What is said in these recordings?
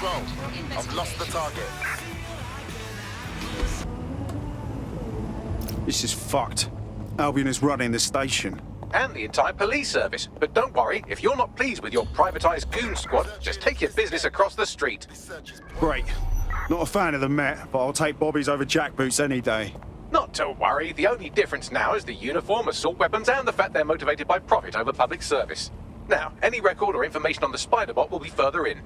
control. I've lost the target. This is fucked. Albion is running the station. And the entire police service. But don't worry, if you're not pleased with your privatized goon squad, just take your business across the street. Great. Not a fan of the Met, but I'll take Bobby's over jackboots any day. Not to worry, the only difference now is the uniform, assault weapons, and the fact they're motivated by profit over public service. Now, any record or information on the Spider-Bot will be further in.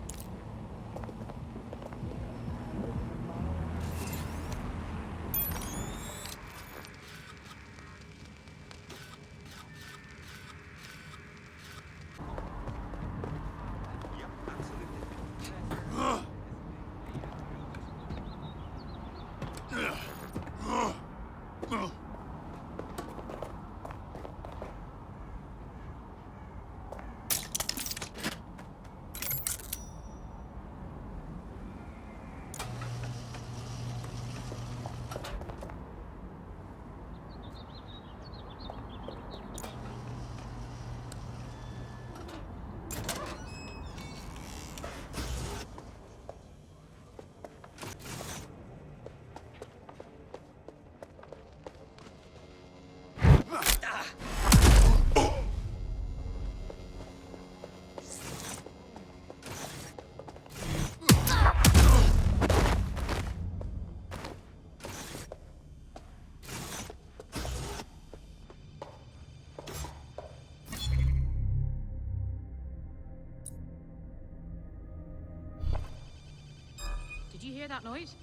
Did you hear that noise?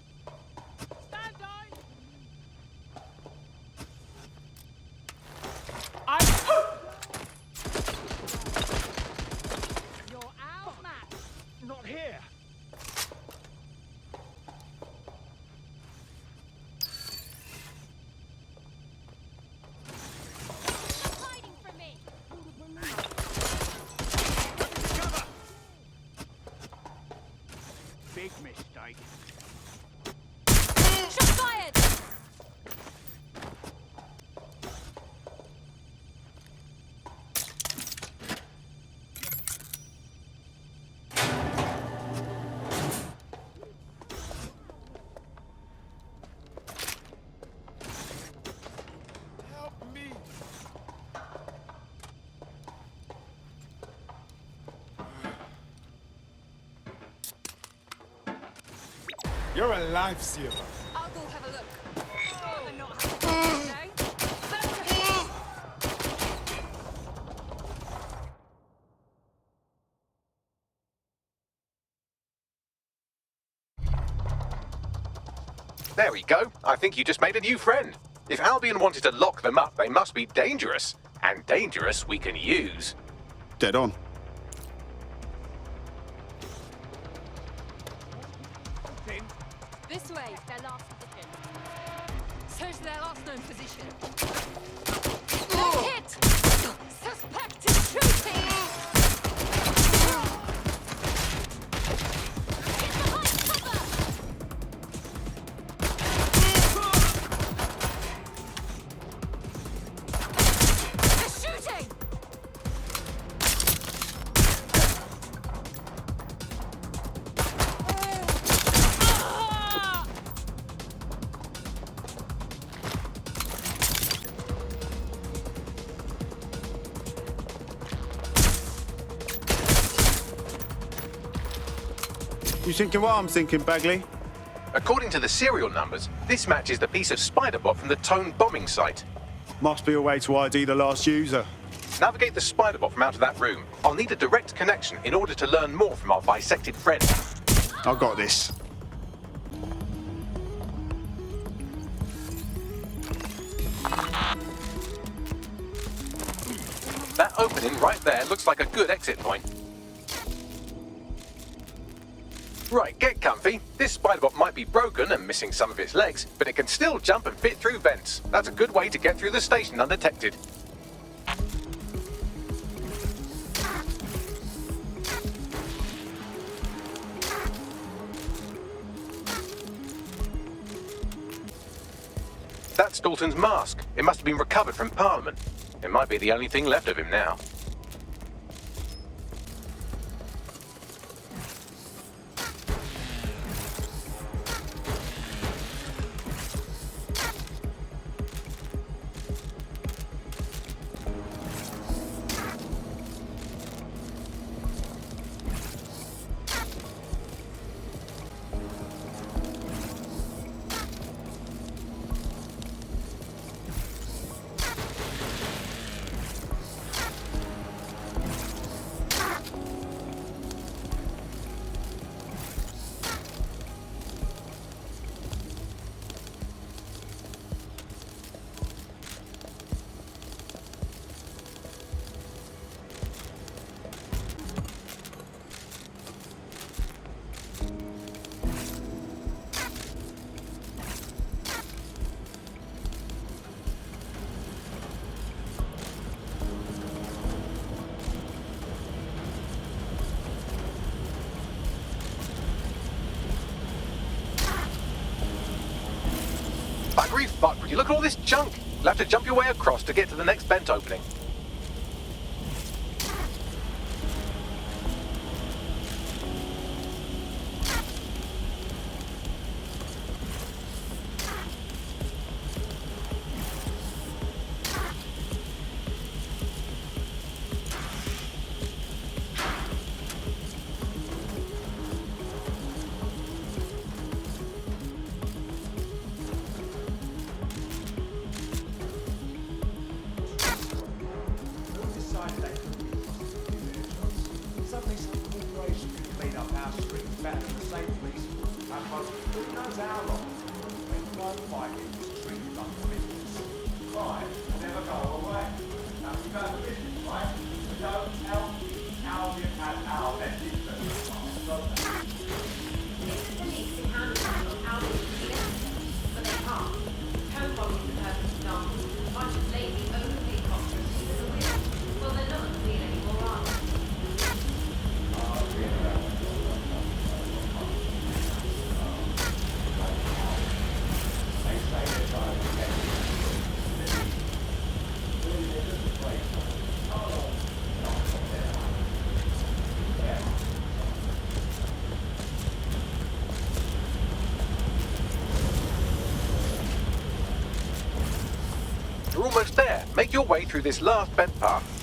Stand down! You're out, Matt. Not here. Stop hiding from me! Cover. Big mistake. Shots fired! Help me. You're a lifesaver. I'll go have a look. I'm not happy today. There we go. I think you just made a new friend. If Albion wanted to lock them up, they must be dangerous. And dangerous we can use. Dead on. Thin. This way, their last position. Search their last known position. No hit! Suspect is shooting! Get behind cover! They're shooting! Ah! You thinking what I'm thinking, Bagley? According to the serial numbers, this matches the piece of Spider-Bot from the Tone bombing site. Must be a way to ID the last user. Navigate the Spider-Bot from out of that room. I'll need a direct connection in order to learn more from our bisected friend. I got this. That opening right there looks like a good exit point. Right, get comfy. This Spider-Bot might be broken and missing some of its legs, but it can still jump and fit through vents. That's a good way to get through the station undetected. That's Dalton's mask. It must have been recovered from Parliament. It might be the only thing left of him now. But would you look at all this junk? You'll have to jump your way across to get to the next vent opening. You're almost there. Make your way through this last vent path.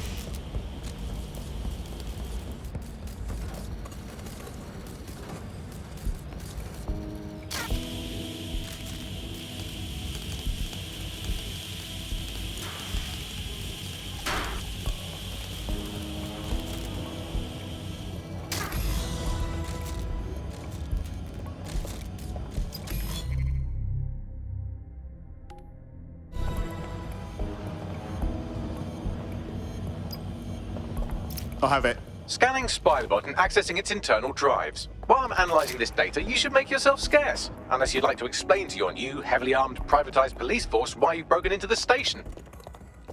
I have it. Scanning Spiderbot and accessing its internal drives. While I'm analysing this data, you should make yourself scarce. Unless you'd like to explain to your new, heavily armed, privatised police force why you've broken into the station.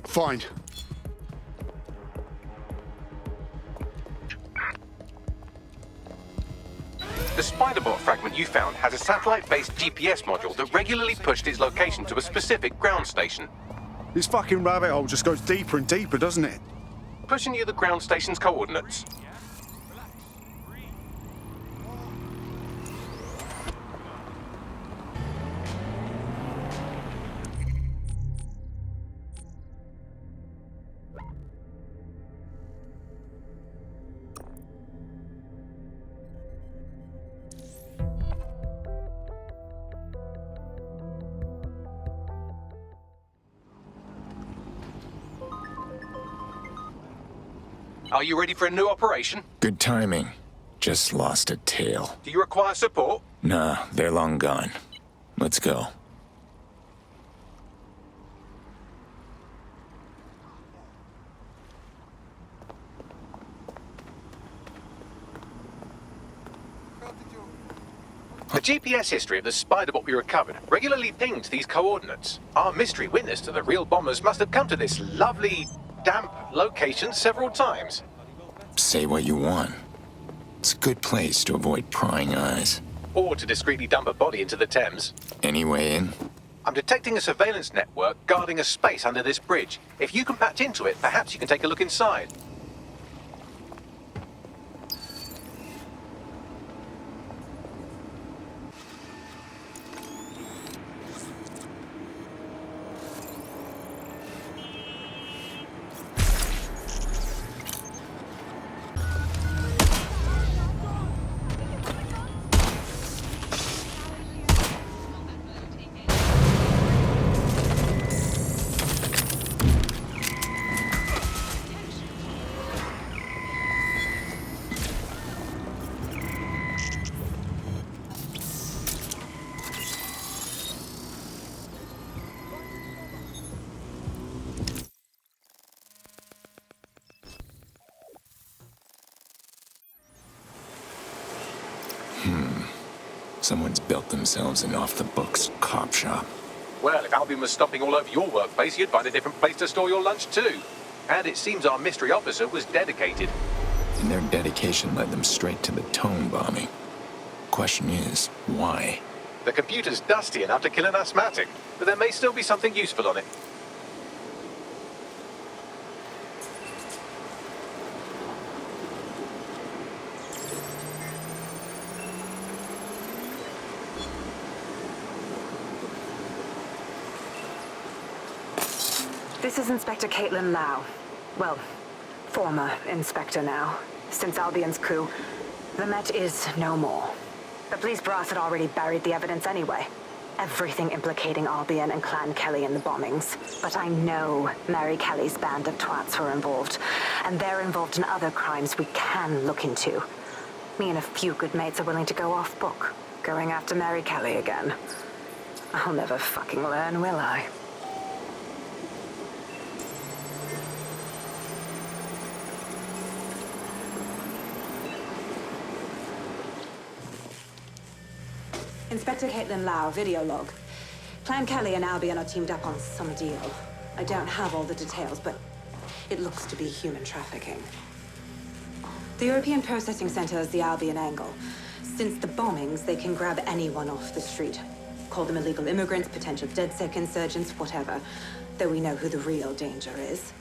Fine. The Spiderbot fragment you found has a satellite-based GPS module that regularly pushed its location to a specific ground station. This fucking rabbit hole just goes deeper and deeper, doesn't it? Pushing you the ground station's coordinates. Are you ready for a new operation? Good timing. Just lost a tail. Do you require support? Nah, they're long gone. Let's go. The GPS history of the Spiderbot we recovered regularly pinged these coordinates. Our mystery witness to the real bombers must have come to this lovely, damp location several times. Say what you want. It's a good place to avoid prying eyes. Or to discreetly dump a body into the Thames. Any way in? I'm detecting a surveillance network guarding a space under this bridge. If you can patch into it, perhaps you can take a look inside. Someone's built themselves an off-the-books cop shop. Well, if Albion was stomping all over your workplace, you'd find a different place to store your lunch too. And it seems our mystery officer was dedicated. And their dedication led them straight to the tone bombing. Question is, why? The computer's dusty enough to kill an asthmatic, but there may still be something useful on it. This is Inspector Caitlin Lau. Well, former inspector now. Since Albion's coup, the Met is no more. The police brass had already buried the evidence anyway. Everything implicating Albion and Clan Kelly in the bombings. But I know Mary Kelly's band of twats were involved. And they're involved in other crimes we can look into. Me and a few good mates are willing to go off book. Going after Mary Kelly again. I'll never fucking learn, will I? Inspector Caitlin Lau, video log. Clan Kelly and Albion are teamed up on some deal. I don't have all the details, but it looks to be human trafficking. The European Processing Center is the Albion angle. Since the bombings, they can grab anyone off the street. Call them illegal immigrants, potential DedSec insurgents, whatever. Though we know who the real danger is.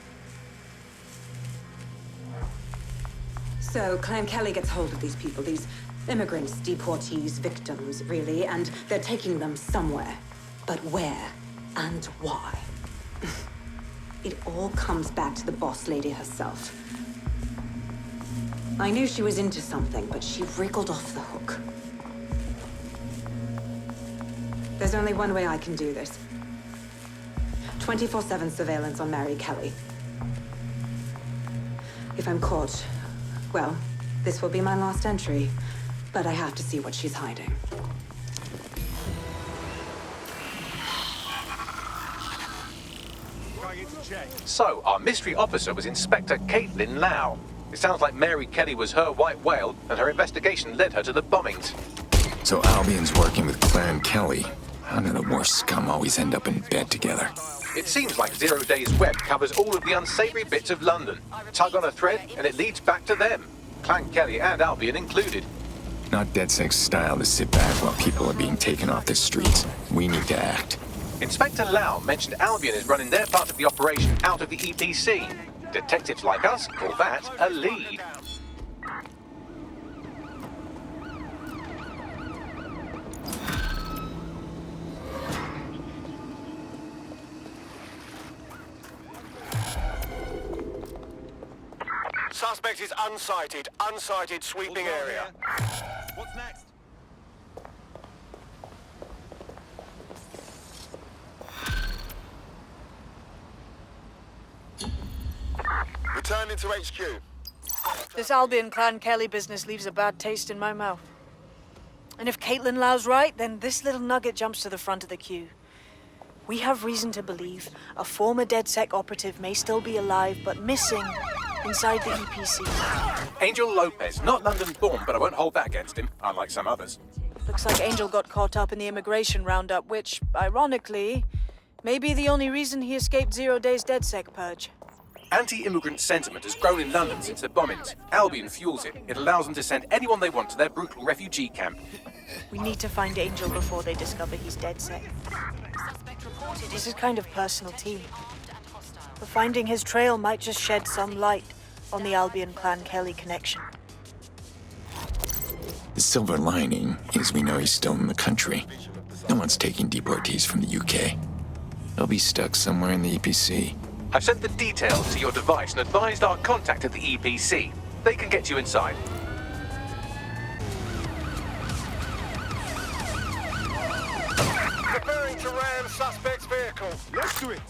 So, Clan Kelly gets hold of these people, these immigrants, deportees, victims, really, and they're taking them somewhere. But where and why? It all comes back to the boss lady herself. I knew she was into something, but she wriggled off the hook. There's only one way I can do this. 24/7 surveillance on Mary Kelly. If I'm caught, well, this will be my last entry. But I have to see what she's hiding. So, our mystery officer was Inspector Caitlin Lau. It sounds like Mary Kelly was her white whale, and her investigation led her to the bombings. So Albion's working with Clan Kelly. How do the worst scum always end up in bed together? It seems like 0 Days Web covers all of the unsavory bits of London. Tug on a thread, and it leads back to them. Clan Kelly and Albion included. Not DedSec's style to sit back while people are being taken off the streets. We need to act. Inspector Lau mentioned Albion is running their part of the operation out of the EPC. Detectives like us call that a lead. Suspect is unsighted. Unsighted sweeping area. What's next? Returning to HQ. This Albion Clan Kelly business leaves a bad taste in my mouth. And if Caitlin Lau's right, then this little nugget jumps to the front of the queue. We have reason to believe a former DedSec operative may still be alive, but missing inside the EPC. Angel Lopez, not London-born, but I won't hold that against him, unlike some others. Looks like Angel got caught up in the immigration roundup, which, ironically, may be the only reason he escaped 0 Days DedSec purge. Anti-immigrant sentiment has grown in London since the bombings. Albion fuels it. It allows them to send anyone they want to their brutal refugee camp. We need to find Angel before they discover he's DedSec. This is kind of personal too. But finding his trail might just shed some light on the Albion Clan Kelly connection. The silver lining is we know he's still in the country. No one's taking deportees from the UK. They'll be stuck somewhere in the EPC. I've sent the details to your device and advised our contact at the EPC. They can get you inside. Preparing to ram suspect's vehicle. Let's do it.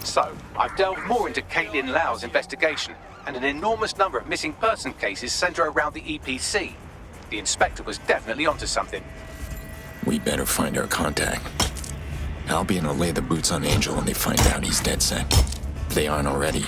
So, I've delved more into Caitlin Lau's investigation, and an enormous number of missing person cases centre around the EPC. The inspector was definitely onto something. We better find our contact. Albion will lay the boots on Angel when they find out he's DedSec. If they aren't already.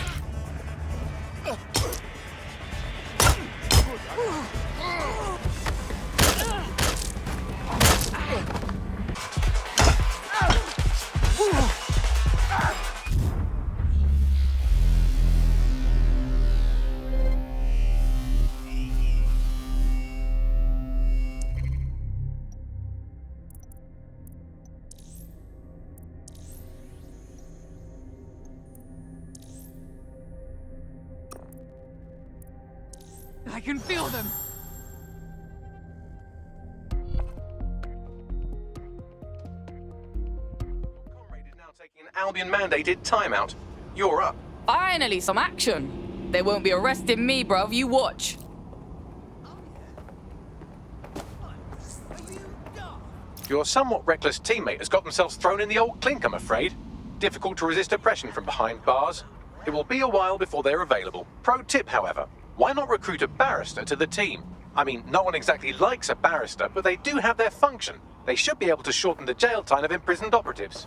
can feel them. Comrade is now taking an Albion-mandated timeout. You're up. Finally, some action. They won't be arresting me, bruv. You watch. Your somewhat reckless teammate has got themselves thrown in the old clink, I'm afraid. Difficult to resist oppression from behind bars. It will be a while before they're available. Pro tip, however, why not recruit a barrister to the team? I mean, no one exactly likes a barrister, but they do have their function. They should be able to shorten the jail time of imprisoned operatives.